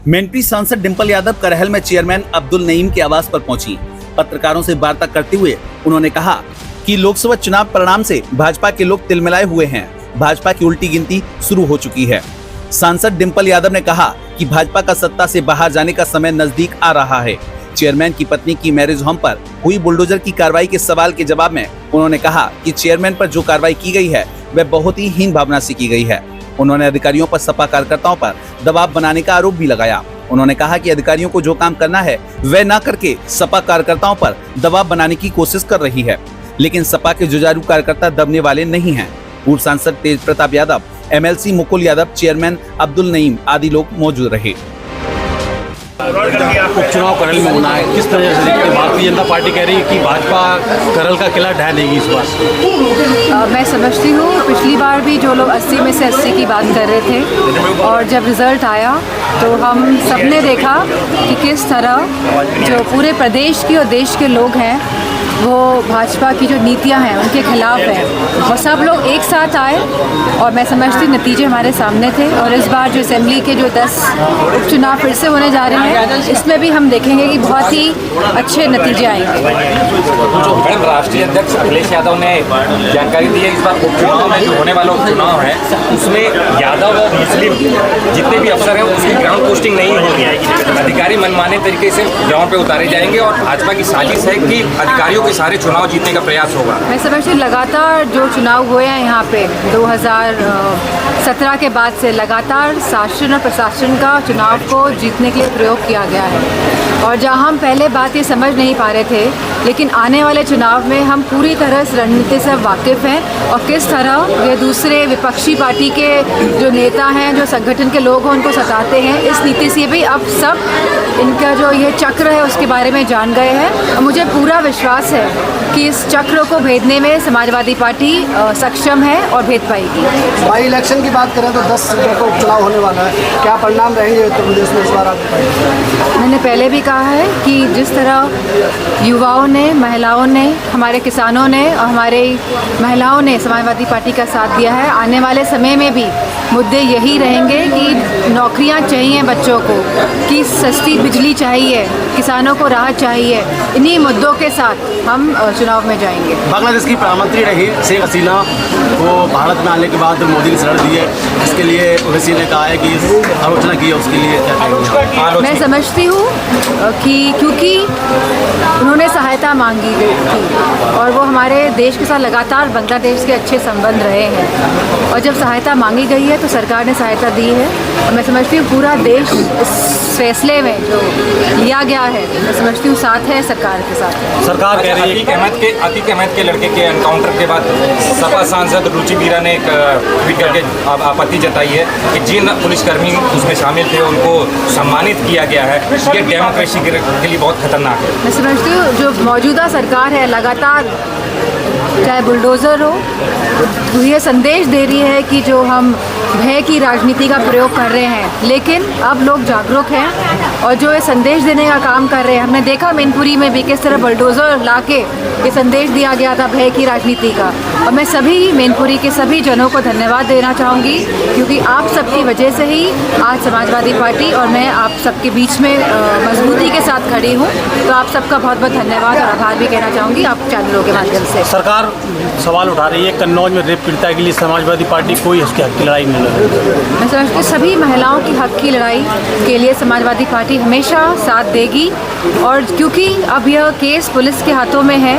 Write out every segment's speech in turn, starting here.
मेंटरी सांसद डिंपल यादव करहल में चेयरमैन अब्दुल नईम के आवास पर पहुंची। पत्रकारों से वार्ता करते हुए उन्होंने कहा कि लोकसभा चुनाव परिणाम से भाजपा के लोग तिलमिलाए हुए हैं। भाजपा की उल्टी गिनती शुरू हो चुकी है। सांसद डिंपल यादव ने कहा कि भाजपा का सत्ता से बाहर जाने का समय नजदीक आ रहा है। चेयरमैन की पत्नी की मैरिज होम पर हुई बुलडोजर की कार्रवाई के सवाल के जवाब में उन्होंने कहा कि चेयरमैन पर जो कार्रवाई की गई है वह बहुत ही हीन भावना से की गई है। उन्होंने अधिकारियों पर सपा कार्यकर्ताओं पर दबाव बनाने का आरोप भी लगाया। उन्होंने कहा कि अधिकारियों को जो काम करना है वह न करके सपा कार्यकर्ताओं पर दबाव बनाने की कोशिश कर रही है, लेकिन सपा के जुझारू कार्यकर्ता दबने वाले नहीं हैं। पूर्व सांसद तेज प्रताप यादव, MLC मुकुल यादव, चेयरमैन अब्दुल नईम आदि लोग मौजूद रहे। उपचुनाव करहल में होना है, किस तरह से देखते हैं? भारतीय जनता पार्टी कह रही है कि भाजपा करहल का किला ढह देगी इस बार। मैं समझती हूँ पिछली बार भी जो लोग 80 में से 80 की बात कर रहे थे और जब रिजल्ट आया तो हम सबने देखा कि किस तरह जो पूरे प्रदेश की और देश के लोग हैं वो भाजपा की जो नीतियां हैं उनके खिलाफ हैं और सब लोग एक साथ आए और मैं समझती नतीजे हमारे सामने थे। और इस बार जो असेंबली के जो 10 उपचुनाव फिर से होने जा रहे हैं इसमें भी हम देखेंगे कि बहुत ही अच्छे नतीजे आएंगे। मैडम, राष्ट्रीय अध्यक्ष अखिलेश यादव ने जानकारी दी है इस बार उपचुनाव में जो होने वाला उपचुनाव है उसमें यादव और मुस्लिम जितने भी अफसर हैं उसकी ग्राउंड पोस्टिंग नहीं होगी। अधिकारी मनमाने तरीके से ग्राउंड पे उतारे जाएंगे और भाजपा की साजिश है कि अधिकारियों के सारे चुनाव जीतने का प्रयास होगा। मैं समझती लगातार जो चुनाव हुए हैं यहाँ पे 2017 के बाद से लगातार शासन और प्रशासन का चुनाव को जीतने के लिए प्रयोग किया गया है और जहाँ हम पहले बात ये समझ नहीं पा रहे थे, लेकिन आने वाले चुनाव में हम पूरी तरह इस रणनीति से वाकिफ़ हैं और किस तरह ये दूसरे विपक्षी पार्टी के जो नेता हैं, जो संगठन के लोग हैं, उनको सताते हैं। इस नीति से भी अब सब इनका जो ये चक्र है उसके बारे में जान गए हैं और मुझे पूरा विश्वास है कि इस चक्र को भेदने में समाजवादी पार्टी सक्षम है और भेद पाएगी। बाई इलेक्शन की बात करें तो 10 सीटों का उपचुनाव होने वाला है, क्या परिणाम रहेंगे उत्तर प्रदेश में इस बार? मैंने पहले भी कहा है कि जिस तरह युवाओं ने, महिलाओं ने, हमारे किसानों ने और हमारे महिलाओं ने समाजवादी पार्टी का साथ दिया है, आने वाले समय में भी मुद्दे यही रहेंगे कि नौकरियां चाहिए बच्चों को, कि सस्ती बिजली चाहिए, किसानों को राहत चाहिए। इन्हीं मुद्दों के साथ हम चुनाव में जाएंगे। बांग्लादेश की प्रधानमंत्री रही शेख हसीना को भारत में आने के बाद मोदी ने शरण दी है, इसके लिए ओवैसी ने कहा है कि आलोचना की है, उसके लिए क्या कहेंगे? मैं समझती हूँ कि क्योंकि उन्होंने सहायता मांगी थी और वो हमारे देश के साथ लगातार बांग्लादेश के अच्छे संबंध रहे हैं और जब सहायता मांगी गई है तो सरकार ने सहायता दी है और मैं समझती हूँ पूरा देश इस फैसले में जो लिया गया है मैं समझती हूँ साथ है, सरकार के साथ। सरकार कह रही है अतीक अहमद के लड़के के एनकाउंटर के बाद सपा सांसद रुचि वीरा ने एक ट्वीट करके आपत्ति जताई है कि जिन पुलिसकर्मी उसमें शामिल थे उनको सम्मानित किया गया है, ये डेमोक्रेसी के लिए बहुत खतरनाक है। मैं समझती हूँ जो मौजूदा सरकार है लगातार चाहे बुलडोज़र हो तो ये संदेश दे रही है कि जो हम भय की राजनीति का प्रयोग कर रहे हैं, लेकिन अब लोग जागरूक हैं और जो ये संदेश देने का काम कर रहे हैं। हमने देखा मैनपुरी में भी किस तरह बुलडोज़र लाके ये संदेश दिया गया था भय की राजनीति का और मैं सभी मैनपुरी के सभी जनों को धन्यवाद देना चाहूँगी क्योंकि आप सबकी वजह से ही आज समाजवादी पार्टी और मैं आप सबके बीच में मजबूती के साथ खड़ी हूँ। तो आप सबका बहुत बहुत धन्यवाद और आभार भी कहना चाहूँगी आप चैनलों के माध्यम से। सरकार सवाल उठा रही है कन्नौज में रेप पीड़िता के लिए समाजवादी पार्टी कोई उसके हक की लड़ाई नहीं लड़ रही। मैं समझती हूँ सभी महिलाओं की हक की लड़ाई के लिए समाजवादी पार्टी हमेशा साथ देगी और क्योंकि अब यह केस पुलिस के हाथों में है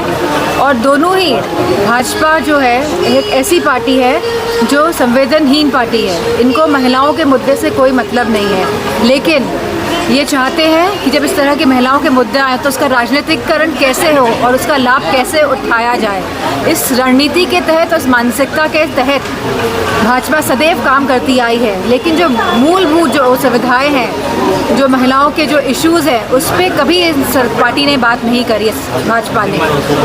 और दोनों ही भाजपा जो है एक ऐसी पार्टी है जो संवेदनहीन पार्टी है, इनको महिलाओं के मुद्दे से कोई मतलब नहीं है, लेकिन ये चाहते हैं कि जब इस तरह के महिलाओं के मुद्दे आए तो उसका राजनीतिकरण कैसे हो और उसका लाभ कैसे उठाया जाए। इस रणनीति के तहत, उस मानसिकता के तहत भाजपा सदैव काम करती आई है, लेकिन जो मूलभूत जो सुविधाएं हैं, जो महिलाओं के जो इश्यूज़ हैं, उस पर कभी पार्टी ने बात नहीं करी है भाजपा ने।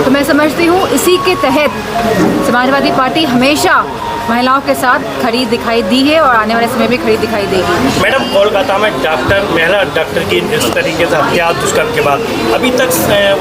तो मैं समझती हूँ इसी के तहत समाजवादी पार्टी हमेशा महिलाओं के साथ खड़ी दिखाई दी है और आने वाले समय में खड़ी दिखाई देगी। मैडम, कोलकाता में डॉक्टर मेहरा डॉक्टर की इस तरीके से हत्या दुष्कर्म के बाद अभी तक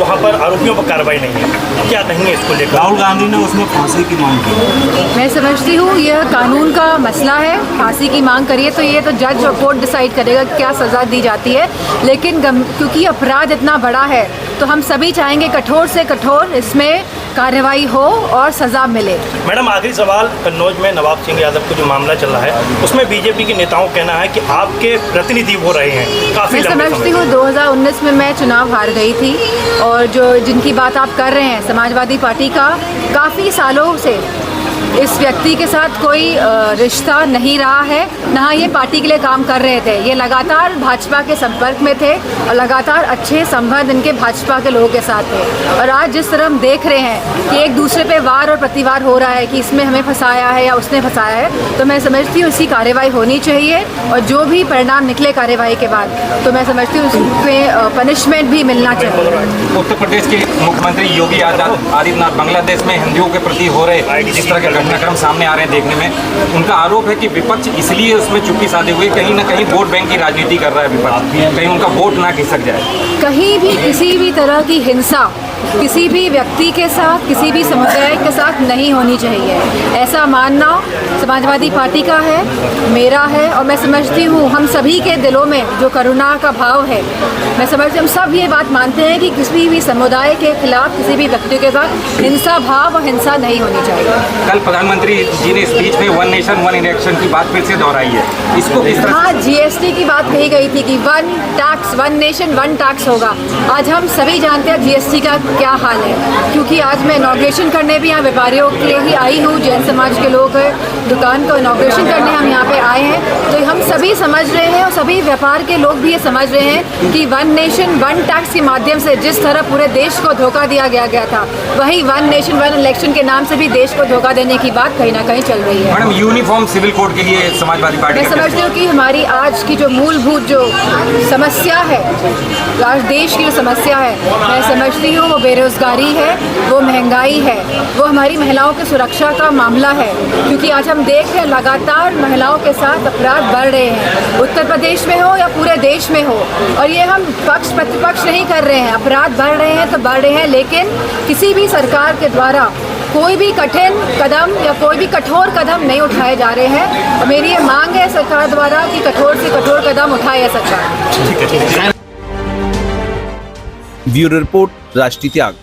वहाँ पर आरोपियों पर कार्रवाई नहीं है, क्या कहेंगे इसको लेकर? राहुल गांधी ने उसमें फांसी की मांग की। मैं समझती हूँ यह कानून का मसला है। फांसी की मांग करिए तो ये तो जज और कोर्ट डिसाइड करेगा क्या सज़ा दी जाती है, लेकिन क्योंकि अपराध इतना बड़ा है तो हम सभी चाहेंगे कठोर से कठोर इसमें कार्रवाई हो और सज़ा मिले। मैडम, आखिरी सवाल, कन्नौज में नवाब सिंह यादव का जो मामला चल रहा है उसमें बीजेपी के नेताओं का कहना है कि आपके प्रतिनिधि हो रहे हैं काफ़ी मैं लंबे समझती समय हूँ 2019 में मैं चुनाव हार गई थी और जो जिनकी बात आप कर रहे हैं समाजवादी पार्टी का काफ़ी सालों से इस व्यक्ति के साथ कोई रिश्ता नहीं रहा है, ना ये पार्टी के लिए काम कर रहे थे। ये लगातार भाजपा के संपर्क में थे और लगातार अच्छे संबंध इनके भाजपा के लोगों के साथ थे। और आज जिस तरह हम देख रहे हैं कि एक दूसरे पे वार और प्रतिवार हो रहा है कि इसमें हमें फंसाया है या उसने फंसाया है, तो मैं समझती हूँ इसकी कार्रवाई होनी चाहिए और जो भी परिणाम निकले कार्रवाई के बाद तो मैं समझती हूँ उसमें पनिशमेंट भी मिलना चाहिए। उत्तर प्रदेश के मुख्यमंत्री योगी आदित्यनाथ बांग्लादेश में हिंदुओं के प्रति हो रहे जिस तरह के घटनाक्रम सामने आ रहे हैं देखने में, उनका आरोप है कि विपक्ष इसलिए उसमें चुप्पी साधे हुए कहीं ना कहीं वोट बैंक की राजनीति कर रहा है विपक्ष, कहीं उनका वोट ना खिसक जाए। कहीं भी किसी भी तरह की हिंसा किसी भी व्यक्ति के साथ किसी भी समुदाय के साथ नहीं होनी चाहिए, ऐसा मानना समाजवादी पार्टी का है, मेरा है। और मैं समझती हूँ हम सभी के दिलों में जो करुणा का भाव है, मैं समझती हूँ हम सब ये बात मानते हैं कि किसी भी समुदाय के खिलाफ किसी भी व्यक्ति के साथ हिंसा भाव और हिंसा नहीं होनी चाहिए। कल प्रधानमंत्री जी ने स्पीच में 1 नेशन 1 इलेक्शन की बात फिर से दोहराई है, इसको किस तरह? हाँ, GST की बात कही गई थी कि 1 टैक्स 1 नेशन 1 टैक्स होगा। आज हम सभी जानते हैं GST का क्या हाल है, क्योंकि आज मैं इनॉग्रेशन करने भी यहाँ व्यापारियों के लिए ही आई हूँ, जैन समाज के लोग दुकान को इनॉग्रेशन करने हम यहाँ पे आए हैं। तो हम सभी समझ रहे हैं और सभी व्यापार के लोग भी ये समझ रहे हैं कि 1 नेशन 1 टैक्स के माध्यम से जिस तरह पूरे देश को धोखा दिया गया था, वही 1 नेशन 1 इलेक्शन के नाम से भी देश को धोखा देने की बात कहीं ना कहीं चल रही है। मैडम, यूनिफॉर्म सिविल कोड के लिए समाजवादी पार्टी मैं समझती हूँ कि हमारी आज की जो मूलभूत जो समस्या है, आज देश की जो समस्या है, मैं समझती हूँ वो बेरोजगारी है, वो महंगाई है, वो हमारी महिलाओं की सुरक्षा का मामला है। क्योंकि आज हम देख रहे हैं लगातार महिलाओं के साथ अपराध बढ़ रहे हैं, उत्तर प्रदेश में हो या पूरे देश में हो। और ये हम पक्ष प्रतिपक्ष नहीं कर रहे हैं, अपराध बढ़ रहे हैं तो बढ़ रहे हैं, लेकिन किसी भी सरकार के द्वारा कोई भी कठिन कदम या कोई भी कठोर कदम नहीं उठाए जा रहे हैं। और मेरी ये मांग है सरकार द्वारा कि कठोर से कठोर कदम उठाए सरकार। ब्यूरो रिपोर्ट, राष्ट्रीय त्याग।